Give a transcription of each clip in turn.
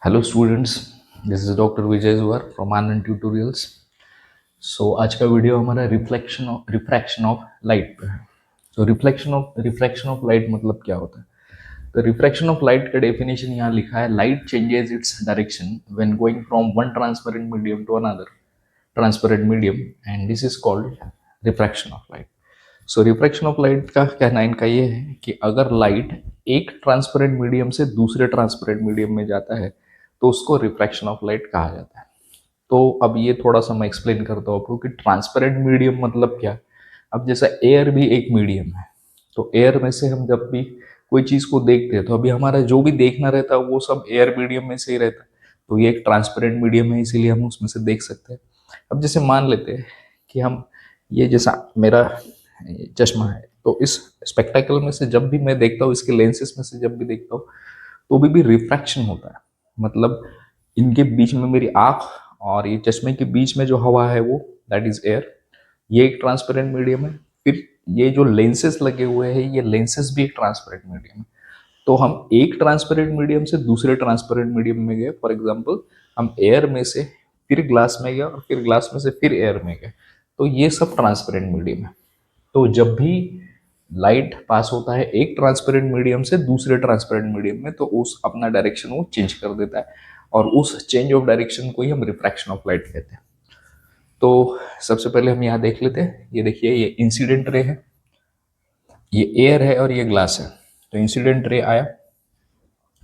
Hello students, this is doctor Vijay Juar from Anand tutorials. सो आज का video हमारा रिफ्रैक्शन ऑफ लाइट पे है। तो रिफ्रैक्शन ऑफ लाइट मतलब क्या होता है? तो रिफ्रैक्शन ऑफ लाइट का डेफिनेशन यहाँ लिखा है, light changes its direction when going from one transparent medium to another transparent medium and this is called refraction of light. So refraction of light का कहना इनका ये है कि अगर लाइट एक ट्रांसपेरेंट मीडियम से दूसरे ट्रांसपेरेंट मीडियम में जाता है तो उसको रिफ्रैक्शन ऑफ लाइट कहा जाता है। तो अब ये थोड़ा सा मैं एक्सप्लेन करता हूँ आपको कि ट्रांसपेरेंट मीडियम मतलब क्या। अब जैसा एयर भी एक मीडियम है, तो एयर में से हम जब भी कोई चीज़ को देखते हैं तो अभी हमारा जो भी देखना रहता है वो सब एयर मीडियम में से ही रहता है। तो ये एक ट्रांसपेरेंट मीडियम है, इसीलिए हम उसमें से देख सकते हैं। अब जैसे मान लेते हैं कि हम ये जैसा मेरा चश्मा है, तो इस स्पेक्टेकल में से जब भी मैं देखता हूँ, इसके लेंसेज में से जब भी देखता हूँ तो भी रिफ्रैक्शन होता है। मतलब इनके बीच में मेरी आँख और ये चश्मे के बीच में जो हवा है वो दैट इज एयर, ये एक ट्रांसपेरेंट मीडियम है। फिर ये जो लेंसेज लगे हुए हैं, ये लेंसेज भी एक ट्रांसपेरेंट मीडियम है। तो हम एक ट्रांसपेरेंट मीडियम से दूसरे ट्रांसपेरेंट मीडियम में गए। फॉर एग्जांपल, हम एयर में से फिर ग्लास में गए और फिर ग्लास में से फिर एयर में गए। तो ये सब ट्रांसपेरेंट मीडियम है। तो जब भी लाइट पास होता है एक ट्रांसपेरेंट मीडियम से दूसरे ट्रांसपेरेंट मीडियम में, तो उस अपना डायरेक्शन वो चेंज कर देता है और उस चेंज ऑफ डायरेक्शन को ही हम रिफ्रैक्शन ऑफ लाइट कहते हैं। तो सबसे पहले हम यहाँ देख लेते हैं। ये देखिए, ये इंसिडेंट रे है, ये एयर है और ये ग्लास है। तो इंसिडेंट रे आया,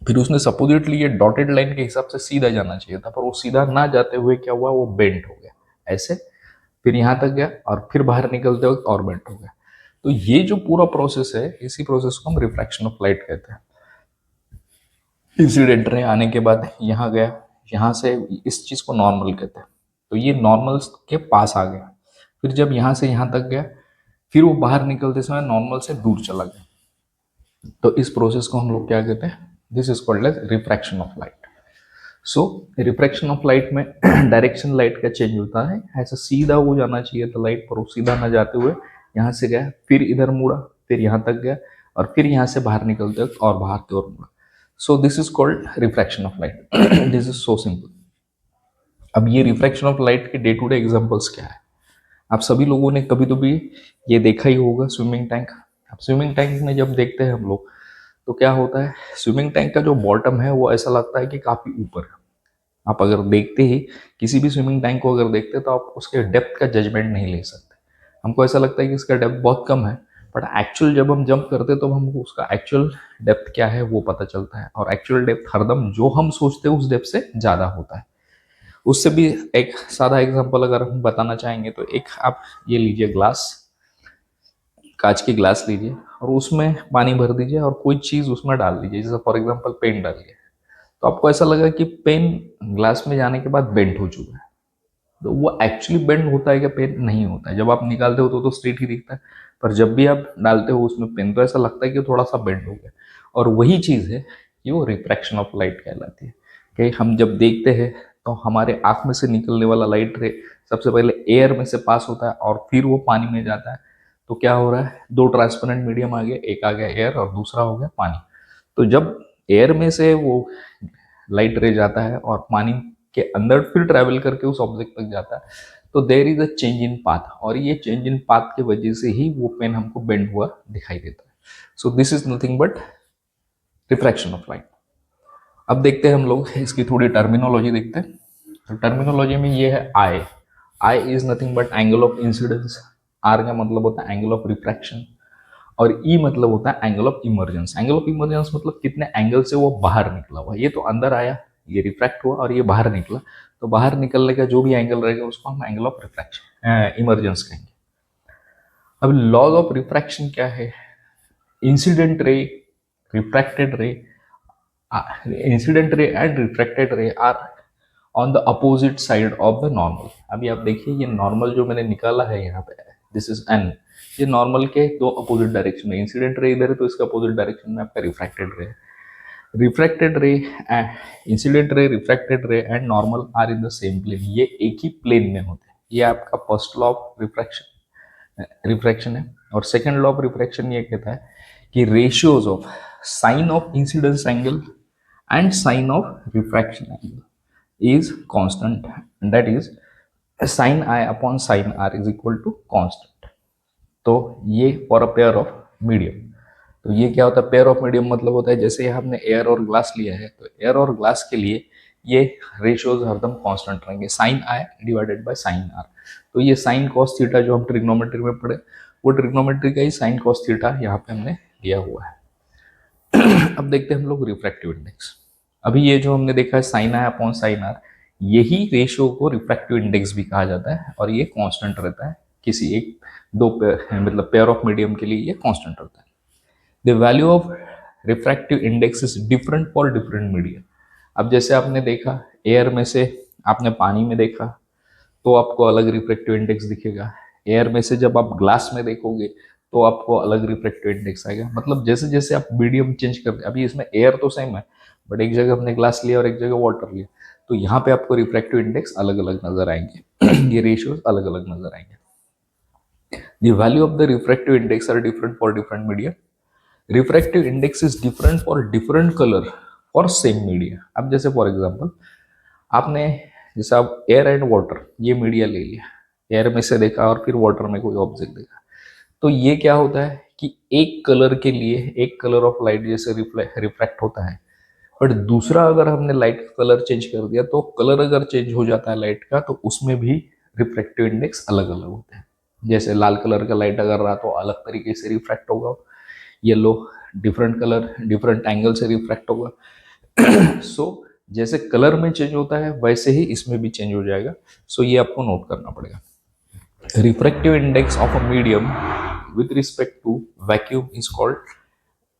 फिर उसने सपोजिटली ये डॉटेड लाइन के हिसाब से सीधा जाना चाहिए था, पर वो सीधा ना जाते हुए क्या हुआ, वो बेंट हो गया ऐसे। फिर यहाँ तक गया और फिर बाहर निकलते वक्त और बेंट हो गया। तो ये जो पूरा प्रोसेस है, इसी प्रोसेस को हम रिफ्रैक्शन ऑफ लाइट कहते हैं। इंसिडेंट रे आने के बाद यहाँ गया, यहाँ से इस चीज़ को नॉर्मल कहते हैं। तो ये नॉर्मल के पास आ गया। फिर जब यहाँ से यहाँ तक गया, फिर वो बाहर निकलते समय नॉर्मल से दूर चला गया। तो इस प्रोसेस को हम लोग क्या कहते हैं? This is called as refraction of light. So refraction of light में डायरेक्शन लाइट का चेंज होता है। ऐसा सीधा वो जाना चाहिए था लाइट, पर वो सीधा ना जाते हुए यहाँ से गया, फिर इधर मुड़ा, फिर यहाँ तक गया और फिर यहाँ से बाहर निकलते वक्त और बाहर की ओर मुड़ा। सो this is called refraction of light. This is so simple. अब ये रिफ्रैक्शन ऑफ लाइट के डे टू डे एग्जाम्पल्स क्या है? आप सभी लोगों ने कभी तो भी ये देखा ही होगा, स्विमिंग टैंक। अब स्विमिंग टैंक में जब देखते हैं हम लोग, तो क्या होता है, स्विमिंग टैंक का जो बॉटम है वो ऐसा लगता है कि काफ़ी ऊपर है। आप अगर देखते ही किसी भी स्विमिंग टैंक को अगर देखते तो आप उसके डेप्थ का जजमेंट नहीं ले सकते। हमको ऐसा लगता है कि इसका डेप्थ बहुत कम है, बट एक्चुअल जब हम जंप करते तो हमको उसका एक्चुअल डेप्थ क्या है वो पता चलता है। और एक्चुअल डेप्थ हरदम जो हम सोचते हैं उस डेप्थ से ज़्यादा होता है। उससे भी एक सादा एग्जांपल अगर हम बताना चाहेंगे, तो एक आप ये लीजिए ग्लास, कांच की ग्लास लीजिए और उसमें पानी भर दीजिए और कोई चीज़ उसमें डाल दीजिए, जैसे फॉर एग्जांपल पेन डालिए। तो आपको ऐसा लगा कि पेन ग्लास में जाने के बाद बेंड हो चुका है। तो वो एक्चुअली बेंड होता है क्या? पेन नहीं होता है। जब आप निकालते हो तो स्ट्रेट ही दिखता है, पर जब भी आप डालते हो उसमें पेन, तो ऐसा लगता है कि थोड़ा सा बेंड हो गया। और वही चीज़ है कि वो रिफ्रैक्शन ऑफ लाइट कहलाती है। कि हम जब देखते हैं तो हमारे आँख में से निकलने वाला लाइट रे सबसे पहले एयर में से पास होता है और फिर वो पानी में जाता है। तो क्या हो रहा है, दो ट्रांसपेरेंट मीडियम आ गए, एक आ गया एयर और दूसरा हो गया पानी। तो जब एयर में से वो लाइट रे जाता है और पानी के अंदर फिर ट्रैवल करके उस ऑब्जेक्ट तक जाता है, तो there is a change in path, और ये चेंज इन पाथ की वजह से ही वो पेन हमको बेंड हुआ दिखाई देता है। So this is nothing but refraction of light. अब देखते हैं हम लोग इसकी थोड़ी टर्मिनोलॉजी देखते हैं। तो टर्मिनोलॉजी में ये है I. I is nothing but angle of incidence. R का मतलब होता है एंगल ऑफ रिफ्रैक्शन और ई मतलब होता है angle of emergence. Angle of emergence मतलब कितने एंगल से वो बाहर निकला हुआ। ये तो अंदर आया, ये रिफ्रैक्ट हुआ और ये बाहर निकला, तो बाहर निकलने का जो भी एंगल रहेगा उसको हम एंगल ऑफ रिफ्रैक्शन इमर्जेंस कहेंगे। अब लॉज ऑफ रिफ्रैक्शन क्या है? Incident ray, refracted ray, incident ray and refracted ray are on the opposite side of the normal. अभी आप देखिए, ये नॉर्मल जो मैंने निकाला है यहाँ पे, दिस इज एन, ये नॉर्मल के दो अपोजिट डायरेक्शन में, इंसिडेंट रे इधर है तो इसका अपोजिट डायरेक्शन में आपका रिफ्रैक्टेड रे है। Refracted ray, incident ray, refracted ray and normal are in the same plane. ये एक ही प्लेन में होते हैं। ये आपका फर्स्ट लॉ ऑफ रिफ्रैक्शन है। और सेकंड लॉ ऑफ रिफ्रैक्शन ये कहता है कि ratios of sine of incidence angle and sine of refraction angle is constant, and that is sin I upon sin r is equal to constant. तो ये for a pair of medium, तो ये क्या होता है, पेयर ऑफ मीडियम मतलब होता है जैसे हमने एयर और ग्लास लिया है, तो एयर और ग्लास के लिए ये रेशियोज हरदम कांस्टेंट रहेंगे, sine I divided by sine R. तो ये साइन कॉस थीटा जो हम ट्रिग्नोमेट्री में पढ़े, वो ट्रिग्नोमेट्री का ही साइन कॉस थीटा यहाँ पे हमने लिया हुआ है। अब देखते हैं हम लोग रिफ्रैक्टिव इंडेक्स। अभी ये जो हमने देखा है sine I upon sine R, यही रेशियो को रिफ्रैक्टिव इंडेक्स भी कहा जाता है, और ये कांस्टेंट रहता है किसी एक दो पेयर, मतलब पेयर ऑफ मीडियम के लिए ये कांस्टेंट रहता है। The value of refractive index is different for different medium. अब जैसे आपने देखा एयर में से आपने पानी में देखा तो आपको अलग रिफ्रैक्टिव इंडेक्स दिखेगा, एयर में से जब आप ग्लास में देखोगे तो आपको अलग रिफ्रैक्टिव इंडेक्स आएगा। मतलब जैसे जैसे आप मीडियम चेंज करते हैं, अभी इसमें एयर तो सेम है बट एक जगह हमने ग्लास लिया और एक जगह वाटर लिया, तो यहाँ पे आपको रिफ्रैक्टिव इंडेक्स अलग अलग नजर आएंगे ये रेशियोज अलग अलग नजर आएंगे। The value of the refractive index are different for different media. Refractive index is different for different color for same media. अब जैसे फॉर एग्जांपल आपने जैसे आप एयर एंड वाटर ये मीडिया ले लिया, एयर में से देखा और फिर वाटर में कोई ऑब्जेक्ट देखा, तो ये क्या होता है कि एक कलर के लिए एक कलर ऑफ लाइट जैसे रिफ्रैक्ट होता है, बट दूसरा अगर हमने लाइट का कलर चेंज कर दिया तो कलर अगर चेंज हो जाता है लाइट का तो उसमें भी रिफ्रैक्टिव इंडेक्स अलग अलग होते हैं। जैसे लाल कलर का लाइट अगर रहा तो अलग तरीके से रिफ्रैक्ट होगा, yellow different colour different angle से रिफ्रैक्ट होगा सो जैसे कलर में चेंज होता है वैसे ही इसमें भी चेंज हो जाएगा। सो ये आपको नोट करना पड़ेगा। Refractive index of a medium with respect to vacuum is called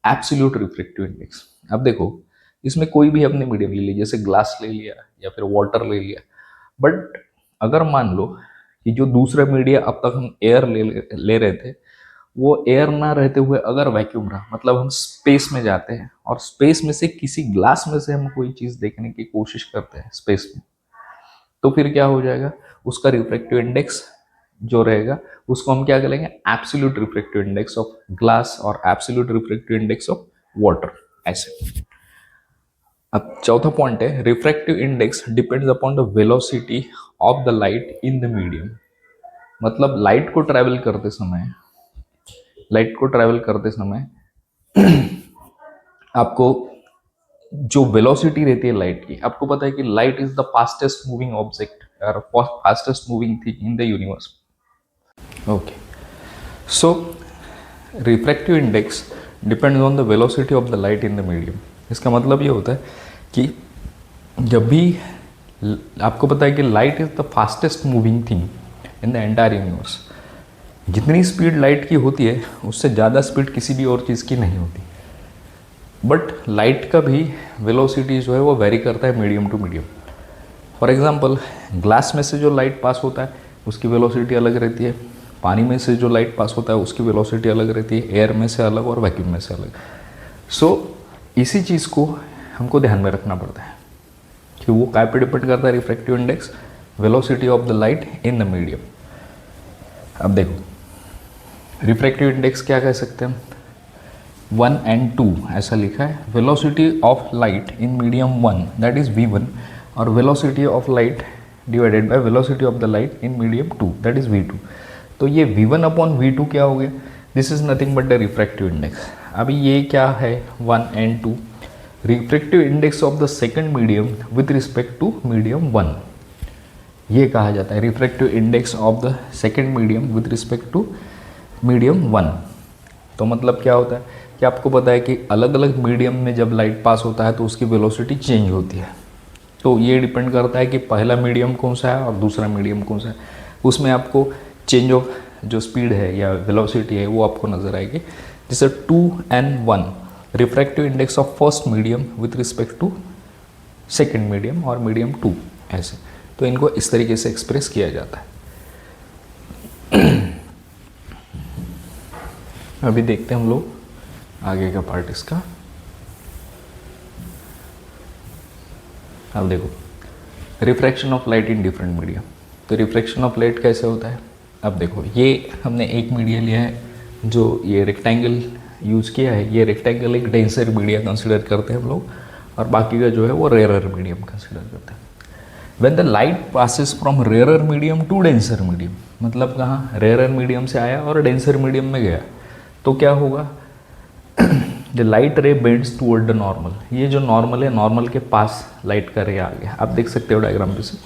absolute refractive index. अब देखो इसमें कोई भी हमने मीडियम ले लिया, जैसे ग्लास ले लिया या फिर वाटर ले लिया, बट अगर मान लो कि जो दूसरा मीडिया अब तक हम एयर ले रहे थे वो एयर ना रहते हुए अगर वैक्यूम रहा, मतलब हम स्पेस में जाते हैं और स्पेस में से किसी ग्लास में से हम कोई चीज़ देखने की कोशिश करते हैं स्पेस में, तो फिर क्या हो जाएगा, उसका रिफ्रैक्टिव इंडेक्स जो रहेगा उसको हम क्या करेंगे, absolute refractive index of glass और absolute refractive index of water ऐसे। अब चौथा पॉइंट है refractive index depends upon the velocity of the light in the medium. मतलब लाइट को ट्रैवल करते समय आपको जो वेलोसिटी रहती है लाइट की, आपको पता है कि light is the fastest moving object और fastest moving thing in the universe. Okay, so refractive index depends on the velocity of the light in the medium. इसका मतलब ये होता है कि जब भी आपको पता है कि light is the fastest moving thing in the entire universe, जितनी स्पीड लाइट की होती है उससे ज़्यादा स्पीड किसी भी और चीज़ की नहीं होती, बट लाइट का भी वेलोसिटी जो है वो वेरी करता है medium to medium. For example glass में से जो लाइट पास होता है उसकी वेलोसिटी अलग रहती है, पानी में से जो लाइट पास होता है उसकी वेलोसिटी अलग रहती है, एयर में से अलग और वैक्यूम में से अलग। सो इसी चीज़ को हमको ध्यान में रखना पड़ता है कि वो काय पे डिपेंड करता है, refractive index, velocity of the light in the medium. अब देखो रिफ्रैक्टिव इंडेक्स क्या कह सकते हैं, 1 and 2 ऐसा लिखा है, velocity of light in medium 1 that is v1 और velocity of light divided by velocity of the light in medium 2 that is v2। तो ये v1 अपॉन v2 क्या हो गया, this is nothing but the refractive index. अभी ये क्या है 1 and 2, refractive index of the second medium with respect to medium 1, ये कहा जाता है refractive index of the second medium with respect to medium 1। तो मतलब क्या होता है कि आपको पता है कि अलग अलग मीडियम में जब लाइट पास होता है तो उसकी वेलोसिटी चेंज होती है, तो ये डिपेंड करता है कि पहला मीडियम कौन सा है और दूसरा मीडियम कौन सा है, उसमें आपको चेंज ऑफ जो स्पीड है या वेलोसिटी है वो आपको नजर आएगी। जैसे 2 and 1 refractive index of first medium with respect to second medium और मीडियम 2 ऐसे, तो इनको इस तरीके से एक्सप्रेस किया जाता है। अभी देखते हैं हम लोग आगे का पार्ट इसका। अब देखो refraction of light in different medium, तो रिफ्रैक्शन ऑफ लाइट कैसे होता है। अब देखो ये हमने एक मीडिया लिया है जो ये रेक्टेंगल यूज़ किया है, ये रेक्टेंगल एक डेंसर मीडिया कंसिडर करते हैं हम लोग, और बाकी का जो है वो रेयरर मीडियम कंसिडर करते हैं। When the light passes from rarer medium to denser medium, मतलब कहाँ, रेयरर मीडियम से आया और डेंसर मीडियम में गया, तो क्या होगा, the light ray bends toward the normal. ये जो नॉर्मल है, नॉर्मल के पास लाइट का रे आ गया, आप देख सकते हो डायग्राम पे से।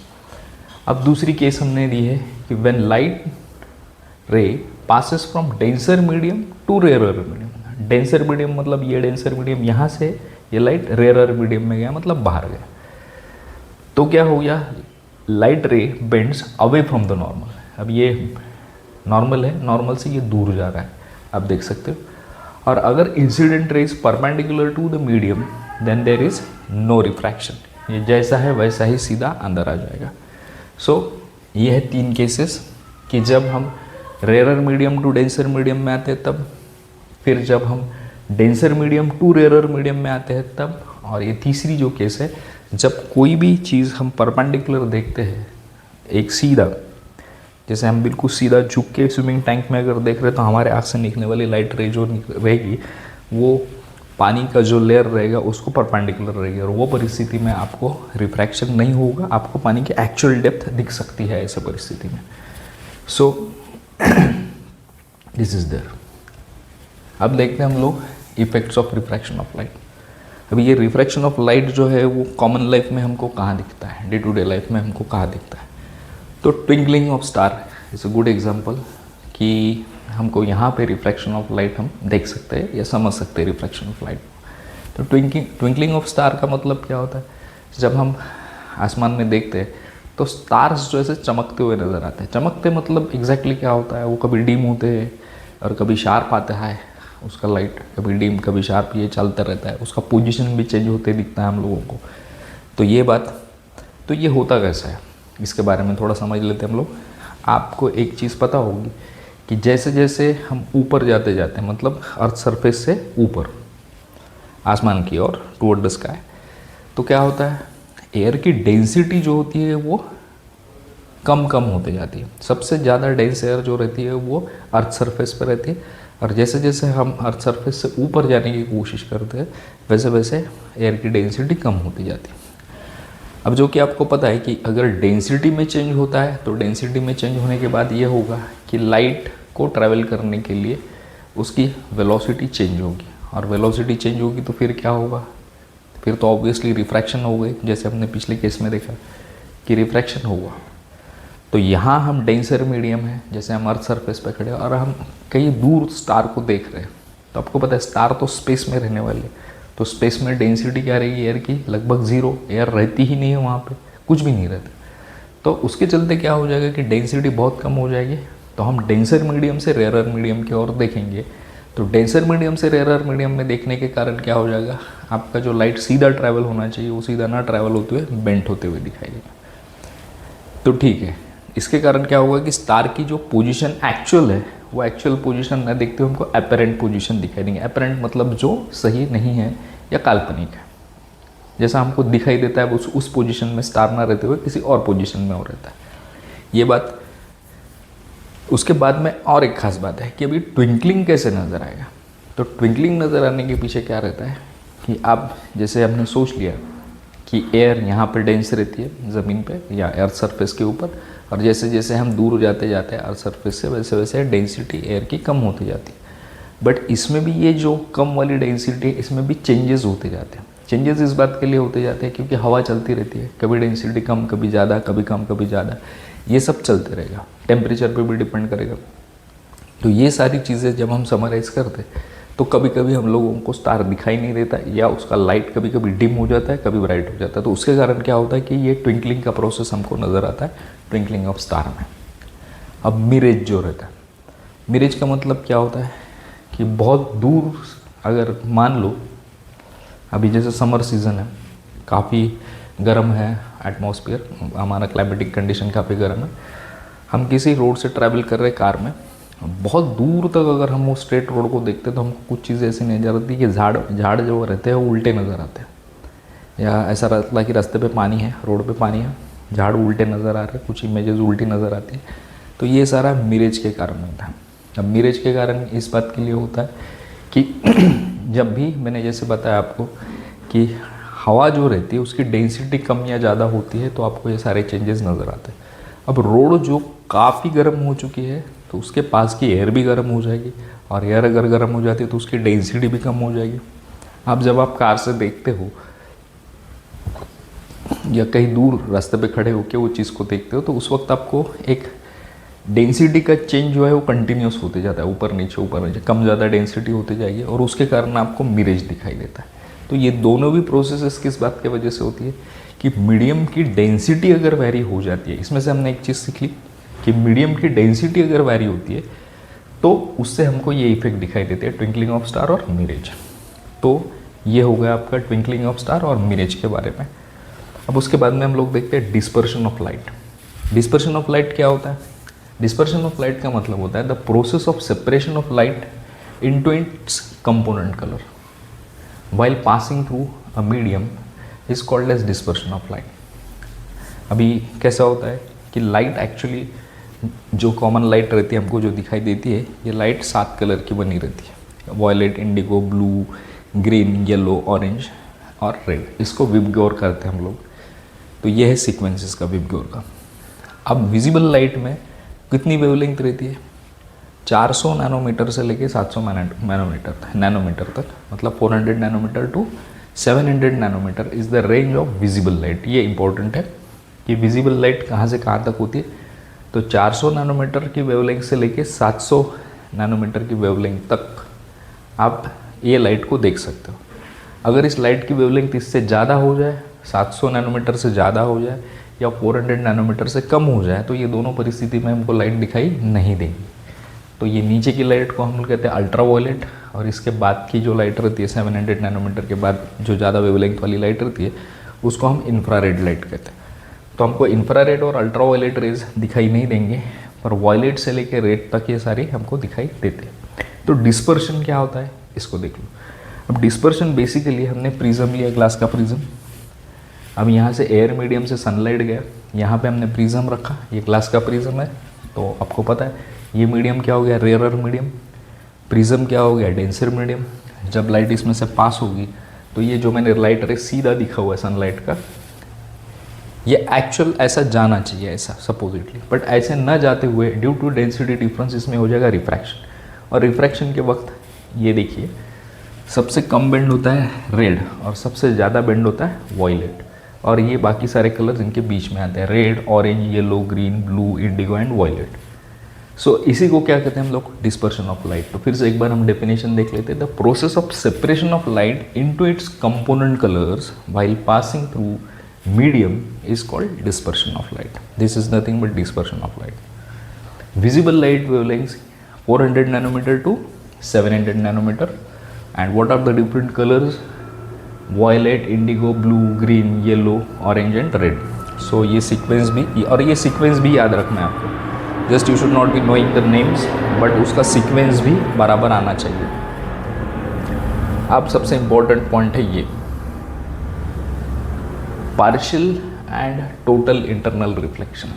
अब दूसरी केस हमने दी है कि when light ray passes from denser medium to rarer medium. Denser medium मतलब ये डेंसर मीडियम, यहाँ से ये लाइट रेयरर मीडियम में गया, मतलब बाहर गया, तो क्या हो गया, light ray bends away from the normal. अब ये नॉर्मल है, नॉर्मल से ये दूर जा रहा है, आप देख सकते हो। और अगर incident ray is perpendicular to the medium then there is no refraction. ये जैसा है वैसा ही सीधा अंदर आ जाएगा। सो ये है 3 केसेस कि जब हम rarer medium to denser medium में आते हैं तब, फिर जब हम denser medium to rarer medium में आते हैं तब, और ये तीसरी जो केस है जब कोई भी चीज़ हम परपेंडिकुलर देखते हैं, एक सीधा, जैसे हम बिल्कुल सीधा झुक के स्विमिंग टैंक में अगर देख रहे हैं तो हमारे आँख से निकलने वाली लाइट रे जो रहेगी वो पानी का जो लेयर रहेगा उसको परपेंडिकुलर रहेगी, और वो परिस्थिति में आपको रिफ्रैक्शन नहीं होगा, आपको पानी की एक्चुअल डेप्थ दिख सकती है ऐसे परिस्थिति में। So this is there. अब देखते हैं हम लोग effects of refraction of light. अभी ये रिफ्रैक्शन ऑफ लाइट जो है वो कॉमन लाइफ में हमको कहाँ दिखता है, डे टू डे लाइफ में हमको कहाँ दिखता है, तो twinkling of star is a good example कि हमको यहाँ पे रिफ्रैक्शन ऑफ लाइट हम देख सकते हैं या समझ सकते हैं रिफ्रैक्शन ऑफ लाइट। तो ट्विंकलिंग ऑफ स्टार का मतलब क्या होता है, जब हम आसमान में देखते हैं तो स्टार्स जो ऐसे चमकते हुए नज़र आते हैं। चमकते मतलब एग्जैक्टली क्या होता है, वो कभी डिम होते हैं और कभी शार्प आता है उसका लाइट, कभी डिम कभी शार्प, ये चलता रहता है, उसका पोजीशन भी चेंज होते दिखता है हम लोगों को। तो ये बात, तो ये होता कैसा है इसके बारे में थोड़ा समझ लेते हैं हम लोग। आपको एक चीज़ पता होगी कि जैसे जैसे हम ऊपर जाते जाते हैं, मतलब अर्थ सरफेस से ऊपर आसमान की ओर टुवर्ड द स्काई, तो क्या होता है, एयर की डेंसिटी जो होती है वो कम कम होते जाती है। सबसे ज़्यादा डेंस एयर जो रहती है वो अर्थ सरफेस पर रहती है, और जैसे जैसे हम अर्थ सरफेस से ऊपर जाने की कोशिश करते हैं वैसे वैसे एयर की डेंसिटी कम होती जाती है। अब जो कि आपको पता है कि अगर डेंसिटी में चेंज होता है तो डेंसिटी में चेंज होने के बाद ये होगा कि लाइट को ट्रैवल करने के लिए उसकी वेलोसिटी चेंज होगी, और वेलोसिटी चेंज होगी तो फिर क्या होगा, फिर तो ऑब्वियसली रिफ्रैक्शन हो गई, जैसे हमने पिछले केस में देखा कि रिफ्रैक्शन होगा। तो यहाँ हम डेंसर मीडियम है, जैसे हम अर्थ सरफेस पे खड़े हैं और हम कहीं दूर स्टार को देख रहे हैं, तो आपको पता है स्टार तो स्पेस में रहने वाली है, तो स्पेस में डेंसिटी क्या रहेगी एयर की, लगभग 0, एयर रहती ही नहीं है वहाँ पे, कुछ भी नहीं रहता। तो उसके चलते क्या हो जाएगा कि डेंसिटी बहुत कम हो जाएगी, तो हम डेंसर मीडियम से रेयरर मीडियम की ओर देखेंगे। तो डेंसर मीडियम से रेयरर मीडियम में देखने के कारण क्या हो जाएगा, आपका जो लाइट सीधा ट्रैवल होना चाहिए वो सीधा ना ट्रैवल होते हुए बेंट होते हुए दिखाई देगा। तो ठीक है, इसके कारण क्या होगा कि स्टार की जो पोजीशन एक्चुअल है वो एक्चुअल पोजीशन न देखते हुए हमको अपेरेंट पोजीशन दिखाई देंगे। अपेरेंट मतलब जो सही नहीं है या काल्पनिक है, जैसा हमको दिखाई देता है उस पोजीशन में स्टार ना रहते हुए किसी और पोजीशन में और रहता है, ये बात। उसके बाद में और एक खास बात है कि अभी ट्विंकलिंग कैसे नज़र आएगा। तो ट्विंकलिंग नज़र आने के पीछे क्या रहता है कि आप जैसे हमने सोच लिया कि एयर यहाँ पर डेंस रहती है ज़मीन पे या अर्थ सरफेस के ऊपर, और जैसे जैसे हम दूर जाते जाते हैं अर्थ सरफेस से वैसे वैसे डेंसिटी एयर की कम होती जाती है। बट इसमें भी ये जो कम वाली डेंसिटी, इसमें भी चेंजेस होते जाते हैं। चेंजेस इस बात के लिए होते जाते हैं क्योंकि हवा चलती रहती है, कभी डेंसिटी कम कभी ज़्यादा, कभी कम कभी ज़्यादा, ये सब चलते रहेगा, टेम्परेचर पे भी डिपेंड करेगा। तो ये सारी चीज़ें जब हम समराइज करते तो कभी कभी हम लोगों को स्टार दिखाई नहीं देता, या उसका लाइट कभी कभी डिम हो जाता है, कभी ब्राइट हो जाता है। तो उसके कारण क्या होता है कि ये ट्विंकलिंग का प्रोसेस हमको नज़र आता है ट्विंकलिंग ऑफ स्टार में। अब मिरेज जो रहता है, मिरेज का मतलब क्या होता है कि बहुत दूर, अगर मान लो अभी जैसे समर सीज़न है, काफ़ी गर्म है एटमॉस्फेयर, हमारा क्लाइमेटिक कंडीशन काफ़ी गर्म है, हम किसी रोड से ट्रैवल कर रहे कार में, बहुत दूर तक अगर हम वो स्ट्रेट रोड को देखते हैं तो हमको कुछ चीज़ें ऐसी नज़र आती है कि झाड़ जो रहते हैं वो उल्टे नज़र आते हैं, या ऐसा लगता है कि रास्ते पे पानी है, रोड पे पानी है, झाड़ उल्टे नज़र आ रहे हैं, कुछ इमेजेस उल्टी नज़र आती है। तो ये सारा मिरेज के कारण होता है। अब मिरेज के कारण इस बात के लिए होता है कि जब भी मैंने जैसे बताया आपको कि हवा जो रहती है उसकी डेंसिटी कम या ज़्यादा होती है तो आपको ये सारे चेंजेस नज़र आते हैं। अब रोड जो काफ़ी गर्म हो चुकी है तो उसके पास की एयर भी गर्म हो जाएगी, और एयर अगर गर्म हो जाती है तो उसकी डेंसिटी भी कम हो जाएगी। अब जब आप कार से देखते हो या कहीं दूर रास्ते पे खड़े होकर वो चीज़ को देखते हो तो उस वक्त आपको एक डेंसिटी का चेंज जो है वो कंटिन्यूस होते जाता है, ऊपर नीचे कम ज़्यादा डेंसिटी होती जाएगी, और उसके कारण आपको मिरेज दिखाई देता है। तो ये दोनों भी प्रोसेसेस किस बात की वजह से होती है कि मीडियम की डेंसिटी अगर वेरी हो जाती है। इसमें से हमने एक चीज़ सीख ली कि मीडियम की डेंसिटी अगर वेरी होती है तो उससे हमको ये इफेक्ट दिखाई देते हैं, ट्विंकलिंग ऑफ स्टार और मिरेज। तो ये हो गया आपका ट्विंकलिंग ऑफ स्टार और मिरेज के बारे में। अब उसके बाद में हम लोग देखते हैं dispersion of light. Dispersion of light क्या होता है? डिस्पर्शन ऑफ लाइट का मतलब होता है the process of separation of light into its component colour while passing through a medium is called as dispersion of light. अभी कैसा होता है कि लाइट एक्चुअली जो कॉमन लाइट रहती है हमको जो दिखाई देती है, ये लाइट 7 कलर की बनी रहती है, violet, indigo, blue, green, yellow, orange और रेड। इसको विबग्योर करते हैं हम लोग। तो ये है सीक्वेंस इसका विबग्योर का। अब विजिबल लाइट में कितनी वेवलेंथ रहती है? 400 नैनोमीटर से लेके 700 नैनोमीटर तक, मतलब 400 nanometre to 700 nanometre is the range of visible light. ये इंपॉर्टेंट है कि विजिबल लाइट कहाँ से कहाँ तक होती है। तो 400 नैनोमीटर की वेवलेंथ से लेके 700 नैनोमीटर की वेवलेंथ तक आप ये लाइट को देख सकते हो। अगर इस लाइट की वेवलेंथ इससे ज़्यादा हो जाए, 700 नैनोमीटर से ज़्यादा हो जाए या 400 नैनोमीटर से कम हो जाए, तो ये दोनों परिस्थिति में हमको लाइट दिखाई नहीं देगी। तो ये नीचे की लाइट को हम लोग कहते हैं अल्ट्रा वायलेट, और इसके बाद की जो लाइट रहती है 700 नैनोमीटर के बाद जो ज़्यादा वेवलेंथ वाली लाइट रहती है उसको हम इंफ्रारेड लाइट कहते हैं। तो हमको इंफ्रारेड और अल्ट्रा वायलेट रेज दिखाई नहीं देंगे, पर वायलेट से लेकर रेड तक ये सारे हमको दिखाई देते हैं। तो डिस्पर्शन क्या होता है इसको देख लो। अब डिस्पर्शन बेसिकली हमने प्रिज्म लिया, ग्लास का प्रिज्म। अब यहाँ से एयर मीडियम से सनलाइट गया, यहाँ पे हमने प्रिज्म रखा, ये ग्लास का प्रिज्म है। तो आपको पता है ये मीडियम क्या हो गया? Rarer medium. प्रिज्म क्या हो गया? Denser medium. जब लाइट इसमें से पास होगी तो ये जो मैंने लाइट रे सीधा दिखा हुआ है सनलाइट का, ये एक्चुअल ऐसा जाना चाहिए ऐसा सपोजिटली, बट ऐसे न जाते हुए ड्यू टू डेंसिटी डिफरेंस इसमें हो जाएगा रिफ्रैक्शन। और रिफ्रैक्शन के वक्त ये देखिए सबसे कम बेंड होता है रेड और सबसे ज़्यादा बेंड होता है वॉयलेट, और ये बाकी सारे कलर्स इनके बीच में आते हैं, red, orange, yellow, green, blue, indigo and violet. So इसी को क्या कहते हैं हम लोग? Dispersion of light. तो फिर से एक बार हम डेफिनेशन देख लेते हैं। The process of separation of light into its component colours while passing through medium is called dispersion of light. This is nothing but dispersion of light. Visible light wavelengths 400 nanometer to 700 nanometer. And what are the different colors? Violet, indigo, blue, green, yellow, orange and red. So ये sequence भी, और ये sequence भी याद रखना है आपको। Just you should not be knowing the names, but उसका sequence भी बराबर आना चाहिए। अब सबसे important point है ये partial and total internal reflection.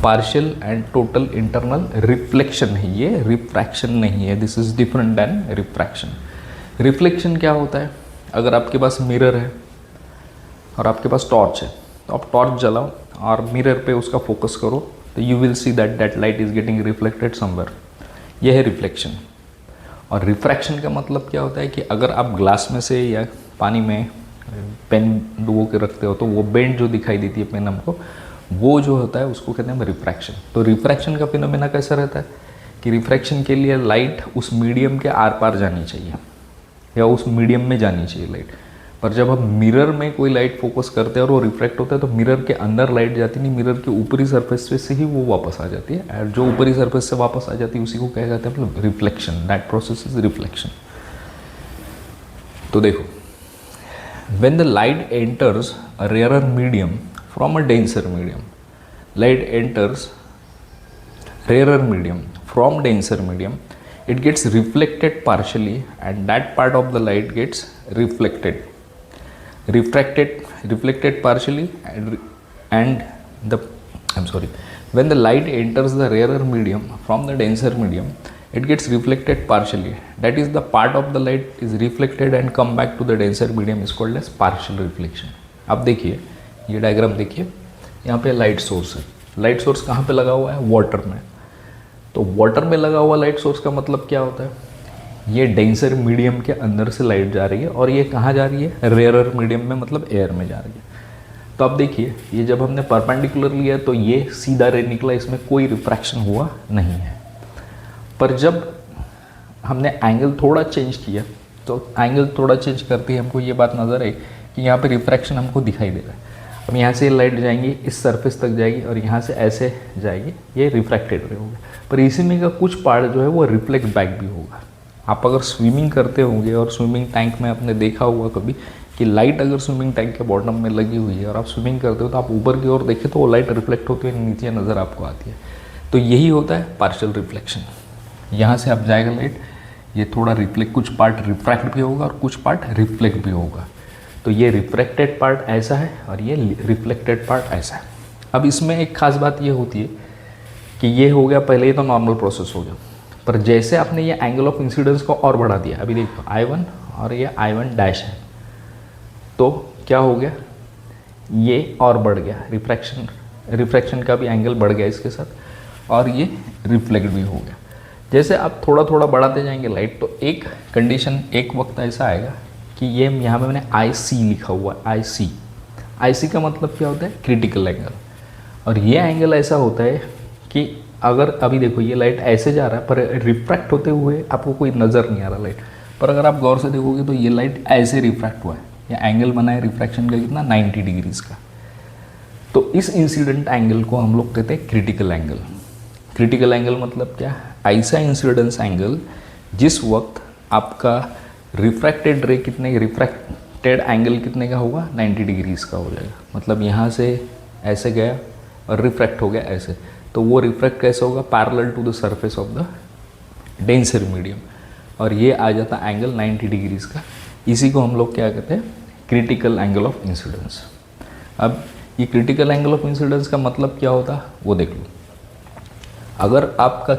Partial and total internal reflection है ये, रिफ्रैक्शन नहीं है। This is different than refraction. Reflection क्या होता है? अगर आपके पास मिरर है और आपके पास टॉर्च है, तो आप टॉर्च जलाओ और मिरर पे उसका फोकस करो, तो you will see that light is getting reflected somewhere. यह है रिफ्लेक्शन। और रिफ्रैक्शन का मतलब क्या होता है कि अगर आप ग्लास में से या पानी में पेन डुबो के रखते हो तो वो बेंड जो दिखाई देती है पेन हमको, वो जो होता है उसको कहते हैं रिफ्रैक्शन। तो रिफ्रैक्शन का फिनोमेना कैसा रहता है कि रिफ्रैक्शन के लिए लाइट उस मीडियम के आर पार जानी चाहिए या उस मीडियम में जानी चाहिए लाइट। पर जब हम मिरर में कोई लाइट फोकस करते हैं और वो रिफ्रैक्ट होता है तो मिरर के अंदर लाइट जाती नहीं, मिरर के ऊपरी सरफेस से ही वो वापस आ जाती है, और जो ऊपरी सरफेस से वापस आ जाती है उसी को कहा जाता है मतलब reflection. That process is reflection. तो देखो, when the light enters a rarer medium from a denser medium, light enters rarer medium from denser medium, it gets reflected partially and that part of the light gets reflected partially and when the light enters the rarer medium from the denser medium, it gets reflected partially. That is, the part of the light is reflected and come back to the denser medium is called as partial reflection. अब देखिए ये diagram देखिए, यहाँ पे light source है. Light source कहाँ पे लगा हुआ है? वाटर में. तो वाटर में लगा हुआ लाइट सोर्स का मतलब क्या होता है? ये डेंसर मीडियम के अंदर से लाइट जा रही है और ये कहाँ जा रही है? रेयरर मीडियम में, मतलब एयर में जा रही है. तो अब देखिए ये जब हमने परपेंडिकुलर लिया तो ये सीधा रे निकला, इसमें कोई रिफ्रैक्शन हुआ नहीं है. पर जब हमने एंगल थोड़ा चेंज किया तो एंगल थोड़ा चेंज करते ही हमको ये बात नज़र आई कि यहाँ पे रिफ्रैक्शन हमको दिखाई दे रहा है. अब यहाँ से लाइट जाएंगी, इस सरफेस तक जाएगी और यहाँ से ऐसे जाएगी, ये रिफ्रैक्टेड रे होगा. पर इसी में का कुछ पार्ट जो है वो रिफ्लेक्ट बैक भी होगा. आप अगर स्विमिंग करते होंगे और स्विमिंग टैंक में आपने देखा होगा कभी कि लाइट अगर स्विमिंग टैंक के बॉटम में लगी हुई है और आप स्विमिंग करते हो तो आप ऊपर की ओर देखें तो वो लाइट रिफ्लेक्ट होती हुई नीचे नज़र आपको आती है. तो यही होता है पार्शियल रिफ्लेक्शन. यहाँ से अब जाएगा लाइट, ये थोड़ा रिफ्लेक्ट, कुछ पार्ट रिफ्रैक्ट भी होगा और कुछ पार्ट रिफ्लेक्ट भी होगा. तो ये रिफ्रैक्टेड पार्ट ऐसा है और ये रिफ्लेक्टेड पार्ट ऐसा है. अब इसमें एक खास बात ये होती है कि ये हो गया, पहले ही तो नॉर्मल प्रोसेस हो गया, पर जैसे आपने ये एंगल ऑफ इंसिडेंस को और बढ़ा दिया, अभी देखो I1 और ये I1 डैश है, तो क्या हो गया? ये और बढ़ गया, रिफ्रैक्शन का भी एंगल बढ़ गया इसके साथ और ये रिफ्लेक्ट भी हो गया. जैसे आप थोड़ा थोड़ा बढ़ाते जाएंगे लाइट, तो एक कंडीशन, एक वक्त ऐसा आएगा कि ये यहाँ पे मैंने IC लिखा हुआ है. IC का मतलब क्या होता है? Critical angle. और ये एंगल ऐसा होता है कि अगर अभी देखो ये लाइट ऐसे जा रहा है पर रिफ्रैक्ट होते हुए आपको कोई नज़र नहीं आ रहा लाइट, पर अगर आप गौर से देखोगे तो ये लाइट ऐसे रिफ्रैक्ट हुआ है. ये एंगल बना है रिफ्रैक्शन का कितना? 90 डिग्रीज़ का. तो इस इंसिडेंट एंगल को हम लोग कहते हैं क्रिटिकल एंगल. क्रिटिकल एंगल मतलब क्या? ऐसा इंसिडेंस एंगल जिस वक्त आपका रिफ्रैक्टेड रे कितने, रिफ्रैक्टेड एंगल कितने का होगा? 90 डिग्रीज़ का हो जाएगा. मतलब यहाँ से ऐसे गया और रिफ्रैक्ट हो गया ऐसे, तो वो रिफ्रैक्ट कैसे होगा? Parallel to the surface of the denser medium, और ये आ जाता एंगल 90 डिग्रीज़ का. इसी को हम लोग क्या कहते हैं? Critical angle of incidence. अब ये क्रिटिकल एंगल ऑफ इंसिडेंस का मतलब क्या होता है वो देख लो. अगर आपका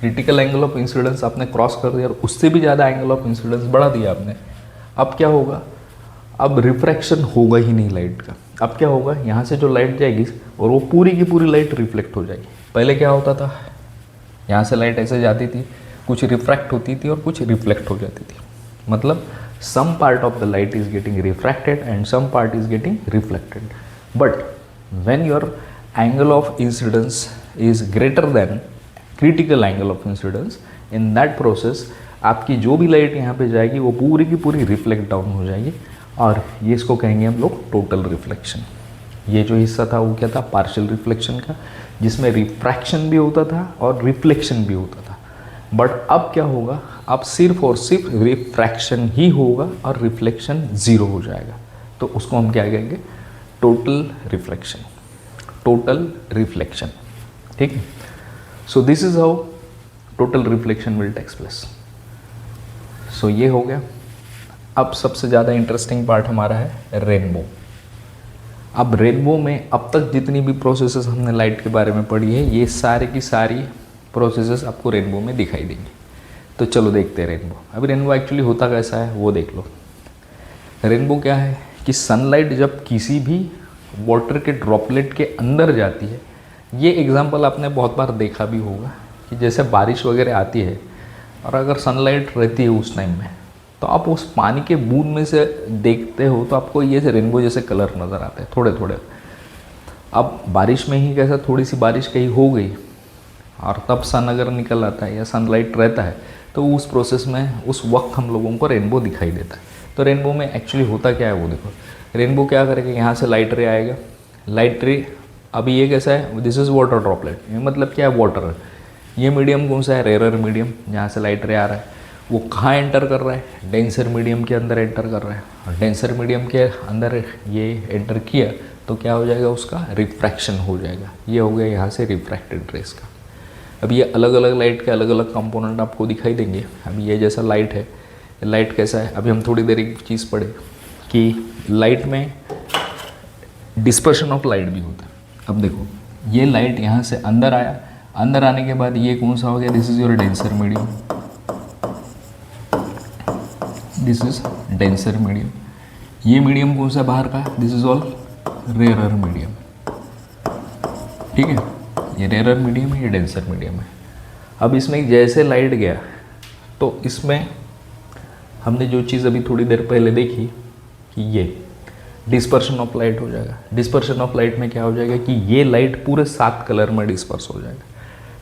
क्रिटिकल एंगल ऑफ इंसिडेंस आपने क्रॉस कर दिया और उससे भी ज़्यादा एंगल ऑफ इंसिडेंस बढ़ा दिया आपने, अब क्या होगा? अब रिफ्रैक्शन होगा ही नहीं लाइट का. अब क्या होगा? यहाँ से जो लाइट जाएगी और वो पूरी की पूरी लाइट रिफ्लेक्ट हो जाएगी. पहले क्या होता था? यहाँ से लाइट ऐसे जाती थी, कुछ रिफ्रैक्ट होती थी और कुछ रिफ्लेक्ट हो जाती थी. मतलब some part of the light is getting refracted and some part is getting reflected. But when your angle of incidence is greater than critical angle of incidence, in that process आपकी जो भी light यहाँ पे जाएगी वो पूरी की पूरी रिफ्लेक्ट डाउन हो जाएगी, और ये इसको कहेंगे हम लोग टोटल रिफ्लेक्शन. ये जो हिस्सा था वो क्या था? पार्शियल रिफ्लेक्शन का, जिसमें रिफ्रैक्शन भी होता था और रिफ्लेक्शन भी होता था. बट अब क्या होगा? अब सिर्फ और सिर्फ रिफ्रैक्शन ही होगा और रिफ्लेक्शन ज़ीरो हो जाएगा. तो उसको हम क्या कहेंगे? Total reflection. Total reflection. ठीक है. So this is how total reflection will takes place. So ये हो गया. अब सबसे ज़्यादा इंटरेस्टिंग पार्ट हमारा है रेनबो. अब रेनबो में अब तक जितनी भी प्रोसेसेस हमने लाइट के बारे में पढ़ी है, ये सारे की सारी प्रोसेसेस आपको रेनबो में दिखाई देंगी. तो चलो देखते हैं रेनबो. अभी रेनबो एक्चुअली होता कैसा है वो देख लो. रेनबो क्या है कि सनलाइट जब किसी भी वाटर के ड्रॉपलेट के अंदर जाती है, ये एग्जांपल आपने बहुत बार देखा भी होगा कि जैसे बारिश वगैरह आती है और अगर सनलाइट रहती है उस टाइम में, तो आप उस पानी के बूंद में से देखते हो तो आपको ये रेनबो जैसे कलर नज़र आते हैं थोड़े थोड़े. अब बारिश में ही कैसा, थोड़ी सी बारिश कहीं हो गई और तब सन अगर निकल आता है या सनलाइट रहता है, तो उस प्रोसेस में उस वक्त हम लोगों को रेनबो दिखाई देता है. तो रेनबो में एक्चुअली होता क्या है वो देखो. रेनबो क्या करेगा? यहाँ से लाइट रे आएगा. लाइट रे अभी ये कैसा है? This is water droplet. ये मतलब क्या है? वाटर. ये मीडियम कौन सा है? Rare medium. जहाँ से लाइट रे आ रहा है वो कहाँ एंटर कर रहा है? डेंसर मीडियम के अंदर एंटर कर रहा है. और डेंसर मीडियम के अंदर ये एंटर किया तो क्या हो जाएगा? उसका रिफ्रैक्शन हो जाएगा. ये हो गया यहाँ से रिफ्रैक्टेड रेस का. अब ये अलग अलग लाइट के अलग अलग कंपोनेंट आपको दिखाई देंगे. अभी ये जैसा लाइट है, लाइट कैसा है? अभी हम थोड़ी देर एक चीज़ पढ़े कि लाइट में डिस्पर्शन ऑफ लाइट भी होता है. अब देखो ये लाइट यहाँ से अंदर आया अंदर आने के बाद ये कौन सा हो गया, this is your denser medium, this is denser medium. ये मीडियम कौन सा बाहर का, this is all rarer medium, ठीक है, ये रेयरर मीडियम है, ये डेंसर मीडियम है। अब इसमें जैसे लाइट गया तो इसमें हमने जो चीज़ अभी थोड़ी देर पहले देखी कि ये डिस्पर्शन ऑफ लाइट हो जाएगा। डिस्पर्शन ऑफ लाइट में क्या हो जाएगा कि ये लाइट पूरे 7 कलर में डिस्पर्स हो जाएगा।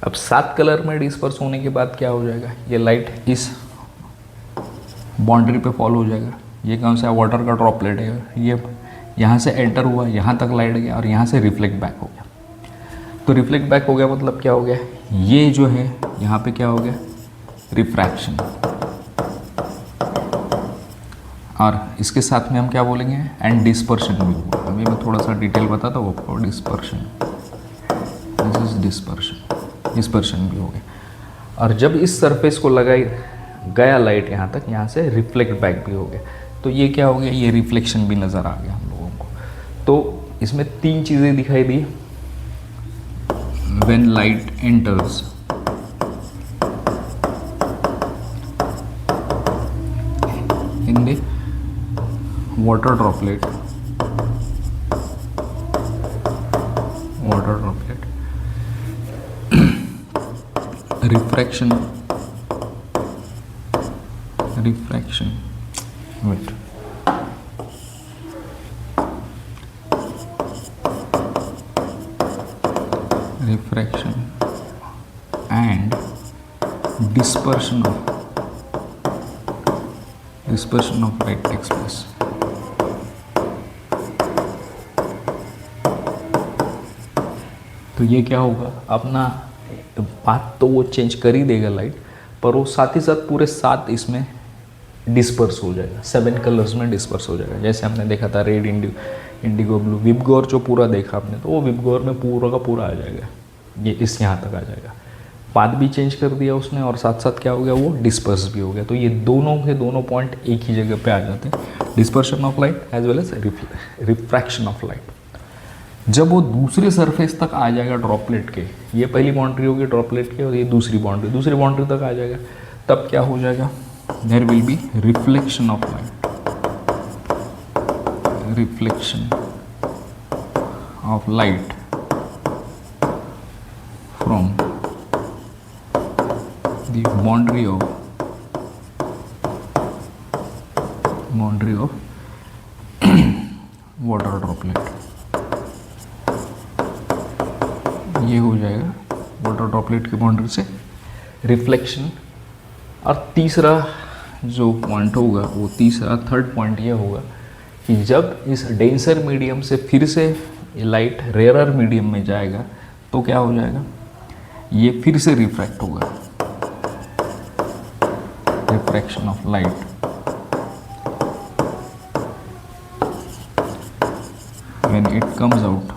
अब 7 कलर में डिस्पर्स होने के बाद क्या हो जाएगा, ये लाइट इस बाउंड्री पे फॉल हो जाएगा। ये कौन सा वाटर का ड्रॉपलेट है, ये यहाँ से एंटर हुआ, यहाँ तक लाइट गया और यहाँ से रिफ्लेक्ट बैक हो गया। तो रिफ्लेक्ट बैक हो गया मतलब क्या हो गया, ये जो है यहाँ पे क्या हो गया, रिफ्रैक्शन। और इसके साथ में हम क्या बोलेंगे, एंड डिस्पर्शन भी हुआ। अभी मैं थोड़ा सा डिटेल बताता हूँ आपको। Dispersion, this is dispersion, dispersion भी हो गया। और जब इस सरफेस को लगाई गया लाइट यहाँ तक, यहाँ से रिफ्लेक्ट बैक भी हो गया। तो ये क्या हो गया, ये रिफ्लेक्शन भी नज़र आ गया हम लोगों को। तो इसमें 3 चीज़ें दिखाई दी। When light enters in the water droplet, refraction, wait, refraction and dispersion of light takes place. तो ये क्या होगा, अपना पाथ तो वो चेंज कर ही देगा लाइट, पर वो साथ ही साथ पूरे 7 इसमें डिस्पर्स हो जाएगा, 7 कलर्स में डिस्पर्स हो जाएगा। जैसे हमने देखा था रेड, इंडिगो, ब्लू, विबगोर जो पूरा देखा आपने, तो वो विबगोर में पूरा का पूरा आ जाएगा, ये इस यहाँ तक आ जाएगा। पाथ भी चेंज कर दिया उसने और साथ साथ क्या हो गया, वो डिस्पर्स भी हो गया। तो ये दोनों के दोनों पॉइंट एक ही जगह पे आ जाते हैं, dispersion of light as well as refraction of light. जब वो दूसरे सरफेस तक आ जाएगा ड्रॉपलेट के, ये पहली बाउंड्री होगी ड्रॉपलेट के और ये दूसरी बाउंड्री तक आ जाएगा, तब क्या हो जाएगा, there will be reflection of light, reflection of light from the boundary of water droplet. ये हो जाएगा वाटर ड्रॉपलेट की बाउंड्री से रिफ्लेक्शन। और तीसरा जो पॉइंट होगा, वो थर्ड पॉइंट ये होगा कि जब इस डेंसर मीडियम से फिर से लाइट रेयरर मीडियम में जाएगा तो क्या हो जाएगा, ये फिर से रिफ्रैक्ट होगा, refraction of light when it comes out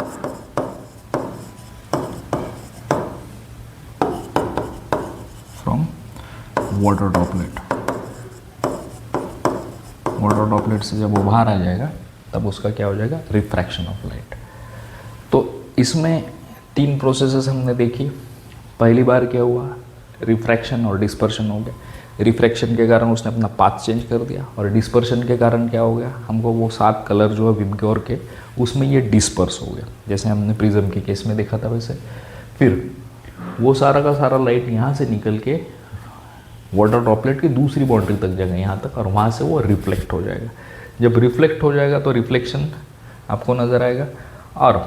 water droplet से जब वो बाहर आ जाएगा तब उसका क्या हो जाएगा, रिफ्रैक्शन ऑफ लाइट। तो इसमें 3 प्रोसेसेस हमने देखी। पहली बार क्या हुआ, रिफ्रैक्शन और डिस्पर्शन हो गया। रिफ्रैक्शन के कारण उसने अपना पाथ चेंज कर दिया और डिस्पर्शन के कारण क्या हो गया, हमको वो 7 कलर जो है विबग्योर के, उसमें ये डिस्पर्स हो गया, जैसे हमने प्रिज्म के केस में देखा था वैसे। फिर वो सारा का सारा लाइट यहाँ से निकल के वाटर ड्रॉपलेट की दूसरी बाउंड्री तक जाएगा यहाँ तक, और वहाँ से वो रिफ्लेक्ट हो जाएगा। जब रिफ्लेक्ट हो जाएगा तो रिफ्लेक्शन आपको नज़र आएगा, और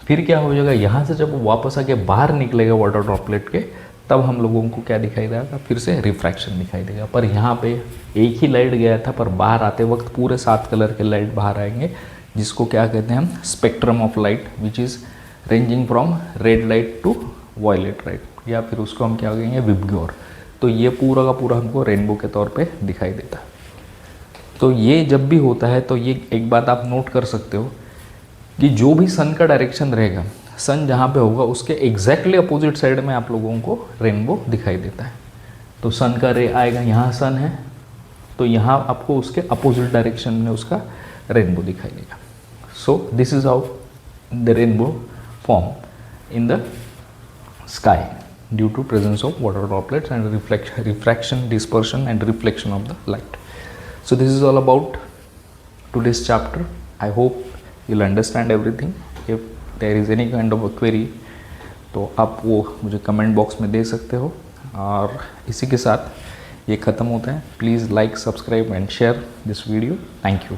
फिर क्या हो जाएगा, यहाँ से जब वो वापस आके बाहर निकलेगा वाटर ड्रॉपलेट के, तब हम लोगों को क्या दिखाई देगा, फिर से रिफ्रैक्शन दिखाई देगा। पर यहाँ पे एक ही लाइट गया था, पर बाहर आते वक्त पूरे 7 कलर के लाइट बाहर आएंगे, जिसको क्या कहते हैं हम, spectrum of light, which is ranging from red light to violet light, या फिर उसको हम क्या कहेंगे, विबग्योर। तो ये पूरा का पूरा हमको रेनबो के तौर पे दिखाई देता है। तो ये जब भी होता है तो ये एक बात आप नोट कर सकते हो कि जो भी सन का डायरेक्शन रहेगा, सन जहाँ पे होगा उसके एग्जैक्टली अपोजिट साइड में आप लोगों को रेनबो दिखाई देता है। तो सन का रे आएगा, यहाँ सन है तो यहाँ आपको उसके अपोजिट डायरेक्शन में उसका रेनबो दिखाई देगा। सो this is how the rainbow form in the sky. due to presence of water droplets and refraction, dispersion and reflection of the light. So this is all about today's chapter. I hope you'll understand everything. If there is any kind of a query तो आप वो मुझे comment box में दे सकते हो। और इसी के साथ ये ख़त्म होता है। Please like, subscribe and share this video. Thank you.